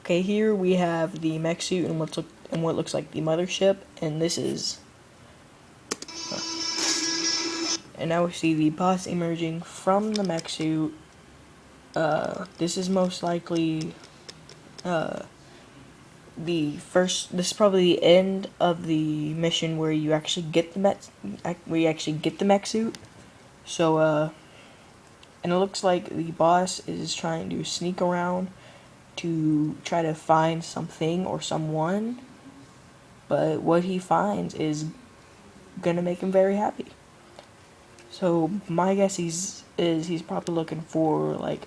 Okay, here we have the mech suit and what looks like the mothership, and this is. And now we see the boss emerging from the mech suit. This is most likely this is probably the end of the mission where you actually get the mech suit. So and it looks like the boss is trying to sneak around to try to find something or someone, but what he finds is gonna make him very happy. So my guess is he's probably looking for like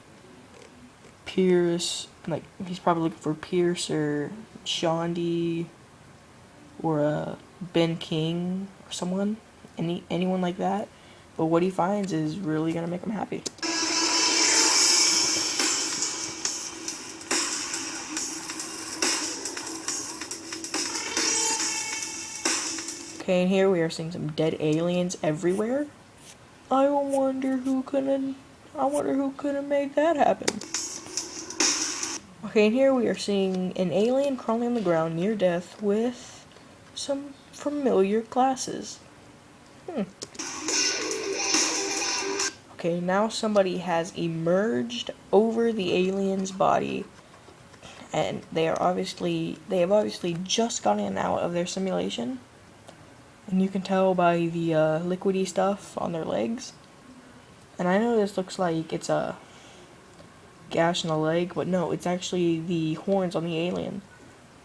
Pierce, like he's probably looking for Pierce or Shondi or Ben King or someone, anyone like that. But what he finds is really gonna make him happy. Okay, and here we are seeing some dead aliens everywhere. I wonder who could have made that happen. Okay, and here we are seeing an alien crawling on the ground near death with some familiar glasses. Okay, now somebody has emerged over the alien's body, and they have obviously just gotten out of their simulation. And you can tell by the liquidy stuff on their legs. And I know this looks like it's a gash in the leg, but no, it's actually the horns on the alien.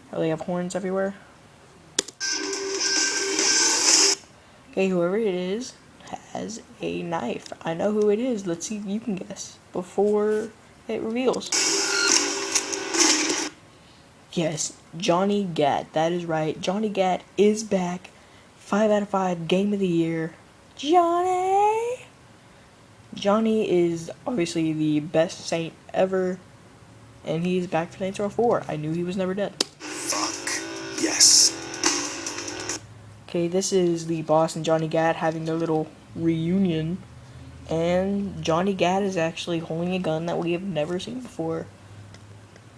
How they have horns everywhere. Okay, whoever it is has a knife. I know who it is. Let's see if you can guess before it reveals. Yes, Johnny Gat. That is right. Johnny Gat is back. 5 out of 5 game of the year. Johnny is obviously the best saint ever, and he's back for Saints Row 4. I knew he was never dead. Fuck yes. Okay, this is the boss and Johnny Gat having their little reunion, and Johnny Gat is actually holding a gun that we have never seen before.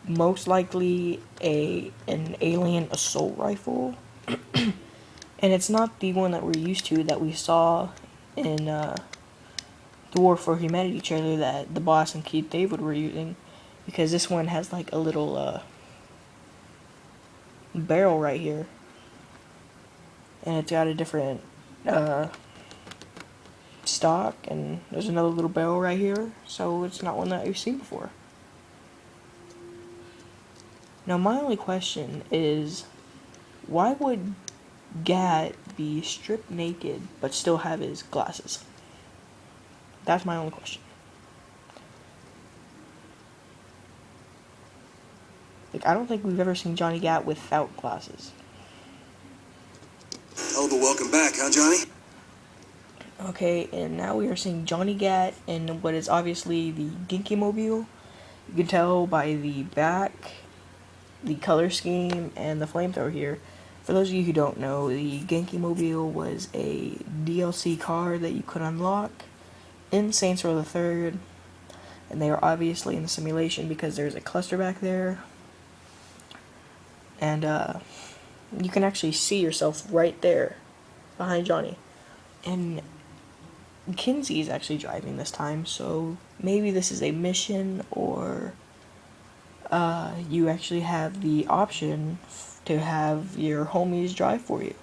Most likely an alien assault rifle. And it's not the one that we're used to that we saw in the War for Humanity trailer that the boss and Keith David were using, because this one has like a little barrel right here, and it's got a different stock, and there's another little barrel right here, so it's not one that we've seen before. Now my only question is, why would Gat be stripped naked but still have his glasses? That's my only question. Like, I don't think we've ever seen Johnny Gat without glasses. Oh, but welcome back, huh, Johnny? Okay, and now we are seeing Johnny Gat in what is obviously the Genki Mobile. You can tell by the back, the color scheme, and the flamethrower here. For those of you who don't know, the Genki Mobile was a DLC car that you could unlock in Saints Row the 3rd, and they are obviously in the simulation because there's a cluster back there, and you can actually see yourself right there behind Johnny. And Kinsey is actually driving this time, so maybe this is a mission, or you actually have the option to have your homies drive for you.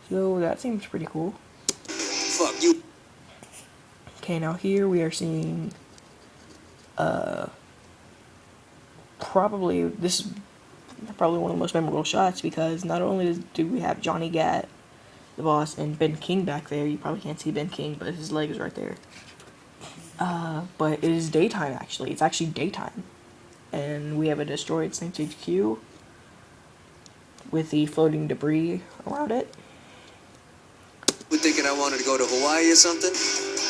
So that seems pretty cool. Fuck you. Okay, now here we are seeing probably one of the most memorable shots, because not only do we have Johnny Gat, the boss, and Ben King back there. You probably can't see Ben King, but his leg is right there. But it is daytime, actually. It's actually daytime. And we have a destroyed Saints HQ with the floating debris around it. You thinking I wanted to go to Hawaii or something?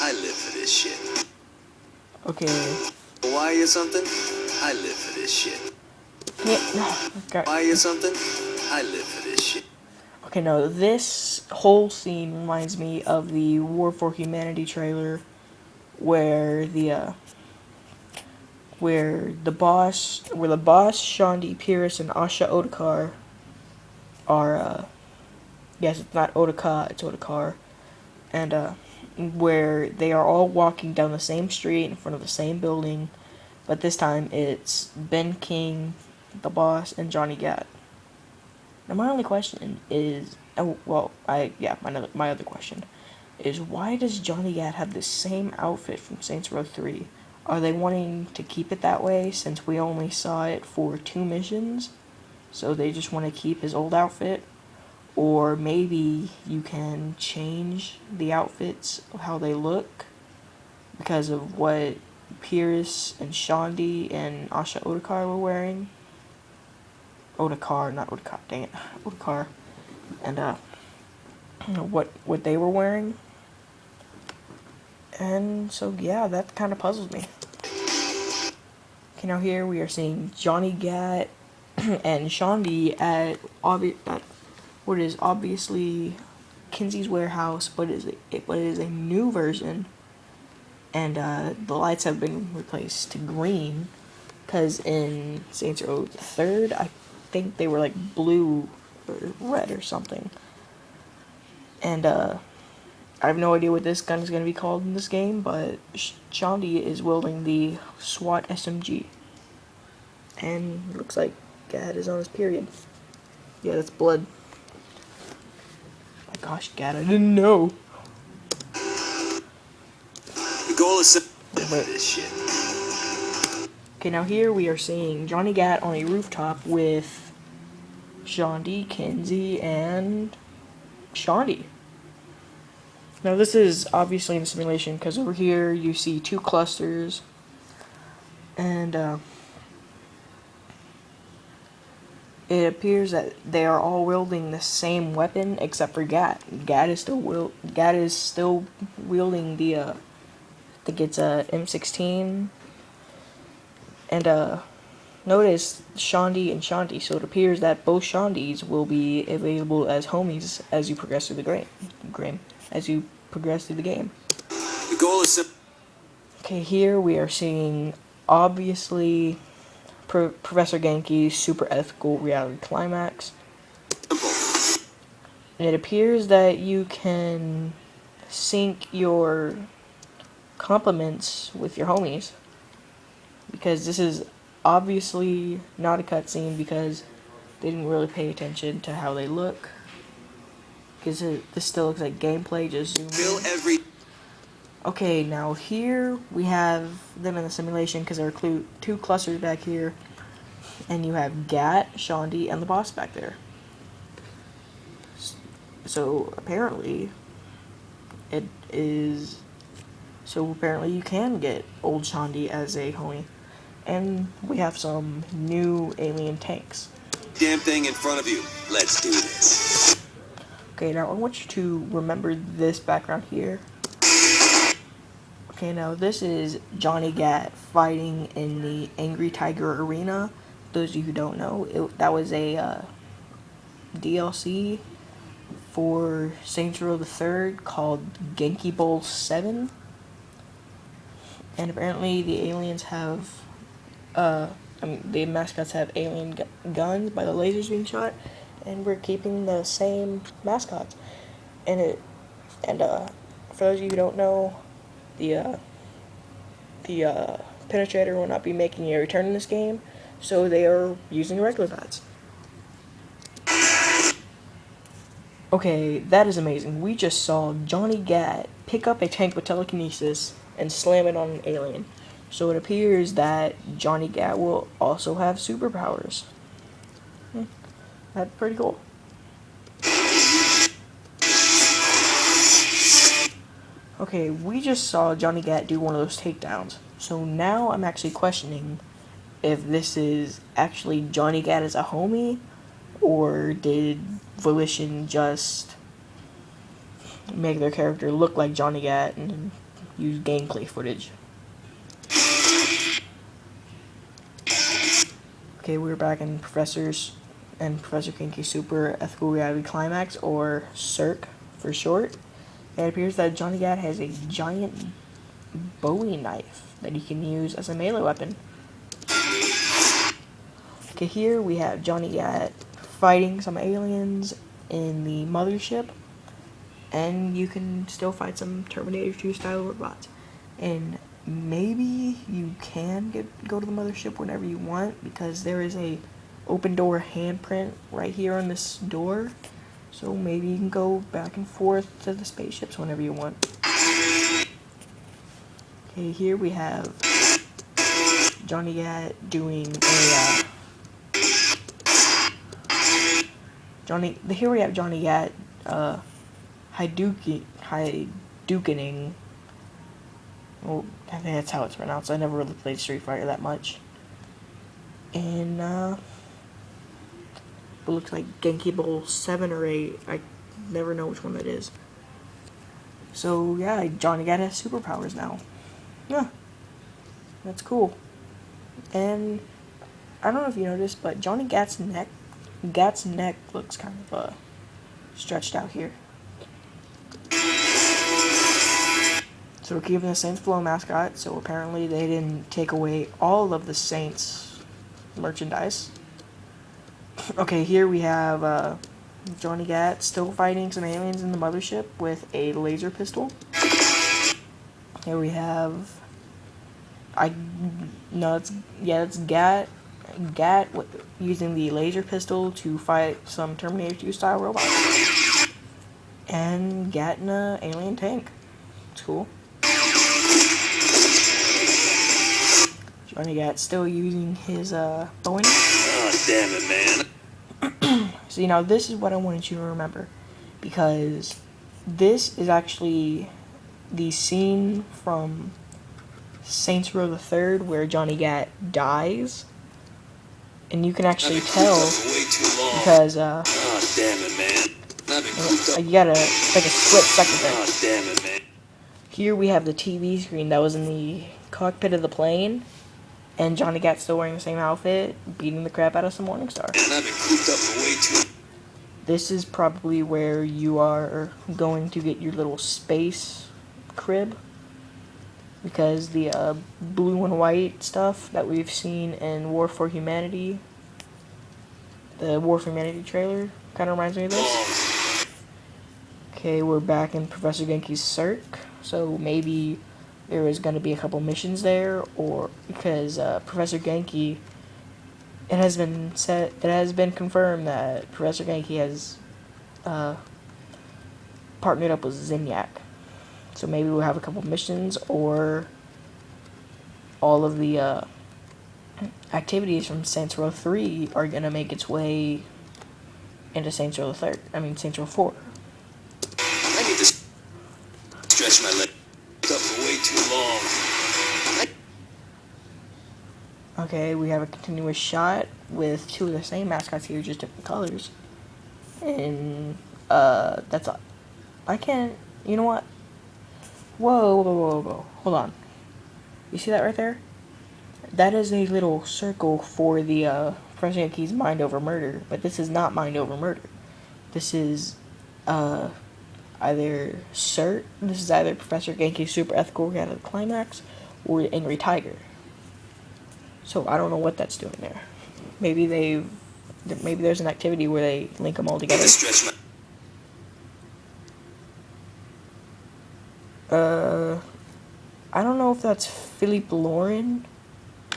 I live for this shit. Okay. Hawaii or something? I live for this shit. Yeah, no. Okay. Hawaii or something? I live for this shit. Okay, no, this whole scene reminds me of the War for Humanity trailer, where the where the boss, Shondi, Pierce, and Asha Otakar are, yes, it's not Otaka, it's Otakar, and, where they are all walking down the same street in front of the same building, but this time it's Ben King, the boss, and Johnny Gat. Now my only question is, my other question is, why does Johnny Gat have the same outfit from Saints Row 3? Are they wanting to keep it that way since we only saw it for 2 missions? So they just want to keep his old outfit? Or maybe you can change the outfits of how they look because of what Pierce and Shondi and Asha Otakar were wearing. Otakar, not Otakar, dang it. Otakar. And what they were wearing. And so yeah, that kind of puzzles me. Okay, now here we are seeing Johnny Gat and Shondi at what is obviously Kinsey's warehouse, but it is a new version, and the lights have been replaced to green, because in Saints Row the Third, I think they were like blue or red or something. And I have no idea what this gun is going to be called in this game, but Shondi is wielding the SWAT SMG. And it looks like Gad is on his period. Yeah, that's blood. My gosh, Gad, I didn't know. The goal is this shit. Okay, now here we are seeing Johnny Gat on a rooftop with Shondi, Kinsey, and Shondi. Now this is obviously in a simulation because over here you see 2 clusters, and it appears that they are all wielding the same weapon except for Gat. Gat is still wielding the I think it's a M16, and notice Shondi and Shanti. So it appears that both Shondis will be available as homies as you progress through the game. The goal is simple. Okay, here we are seeing obviously Professor Genki's super ethical reality climax. And it appears that you can sync your compliments with your homies, because this is obviously not a cutscene because they didn't really pay attention to how they look, because this still looks like gameplay just zoomed in. Okay, now here we have them in the simulation because there are 2 clusters back here, and you have Gat, Shondi, and the boss back there. So apparently you can get old Shondi as a homie, and we have some new alien tanks. Damn thing in front of you. Let's do this. Okay, now I want you to remember this background here. Okay, now this is Johnny Gat fighting in the Angry Tiger Arena. Those of you who don't know, that was a DLC for Saints Row the Third called Genki Bowl 7. And apparently the aliens have, the mascots have alien guns by the lasers being shot, and we're keeping the same mascots. And for those of you who don't know, the Penetrator will not be making a return in this game, so they are using regular bats. Okay, that is amazing. We just saw Johnny Gat pick up a tank with telekinesis and slam it on an alien. So it appears that Johnny Gat will also have superpowers. That's pretty cool. Okay, we just saw Johnny Gat do one of those takedowns. So now I'm actually questioning if this is actually Johnny Gat as a homie, or did Volition just make their character look like Johnny Gat and use gameplay footage. Okay, we're back in Professor Kinky's Super Ethical Reality Climax, or CERC for short. It appears that Johnny Gat has a giant Bowie knife that he can use as a melee weapon. Okay, here we have Johnny Gat fighting some aliens in the mothership, and you can still fight some Terminator 2 style robots. And maybe you can go to the mothership whenever you want, because there is a open door handprint right here on this door. So maybe you can go back and forth to the spaceships whenever you want. Okay, here we have Johnny Gat doing a here we have Johnny Gat Hadoukening. Well, I think that's how it's pronounced. I never really played Street Fighter that much. And it looks like Genki Bowl 7 or 8. I never know which one it is. So yeah, Johnny Gat has superpowers now. Yeah, that's cool. And I don't know if you noticed, but Johnny Gat's neck looks kind of stretched out here. So we're keeping the Saints Flow mascot, so apparently they didn't take away all of the Saints merchandise. Okay, here we have Johnny Gat still fighting some aliens in the mothership with a laser pistol. Here we have it's Gat using the laser pistol to fight some Terminator 2 style robots. And Gat in an alien tank. It's cool. Johnny Gat still using his bow and arrow. Oh, damn it, man. So, now this is what I wanted you to remember, because this is actually the scene from Saints Row the Third where Johnny Gat dies, and you can actually tell because oh, damn it, man. you gotta take a split second there. Oh, damn it, man. Here we have the TV screen that was in the cockpit of the plane, and Johnny Gat's still wearing the same outfit, beating the crap out of some Morningstar. And I've been cooped up for way too. This is probably where you are going to get your little space crib, because the blue and white stuff that we've seen in War for Humanity, the War for Humanity trailer, kind of reminds me of this. Okay, we're back in Professor Genki's Cirque, so maybe there is going to be a couple missions there, or because Professor Genki, it has been confirmed that Professor Genki has partnered up with Zinyak. So maybe we'll have a couple missions, or all of the activities from Saints Row 3 are going to make its way into Saints Row 4. I need to stretch my leg up for way too long. Okay, we have a continuous shot with two of the same mascots here, just different colors. And that's all. I can't. You know what? Whoa. Hold on. You see that right there? That is a little circle for the Professor Genki's Mind Over Murder, but this is not Mind Over Murder. This is either Professor Genki's Super Ethical Cat of the Climax or Angry Tiger. So I don't know what that's doing there. Maybe there's an activity where they link them all together. I don't know if that's Philippe Lauren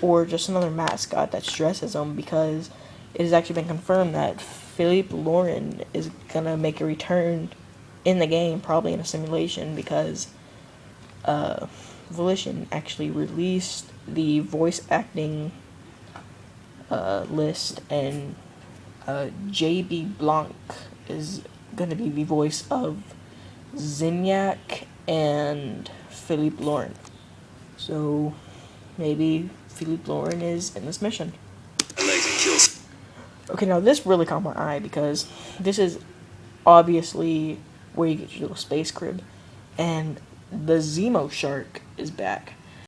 or just another mascot that stresses them, because it has actually been confirmed that Philippe Lauren is gonna make a return in the game, probably in a simulation, because Volition actually released the voice acting list, and J.B. Blanc is gonna be the voice of Zinyak and Philippe Lauren. So maybe Philippe Lauren is in this mission. Okay, now this really caught my eye, because this is obviously where you get your little space crib, and the Zemo shark is back.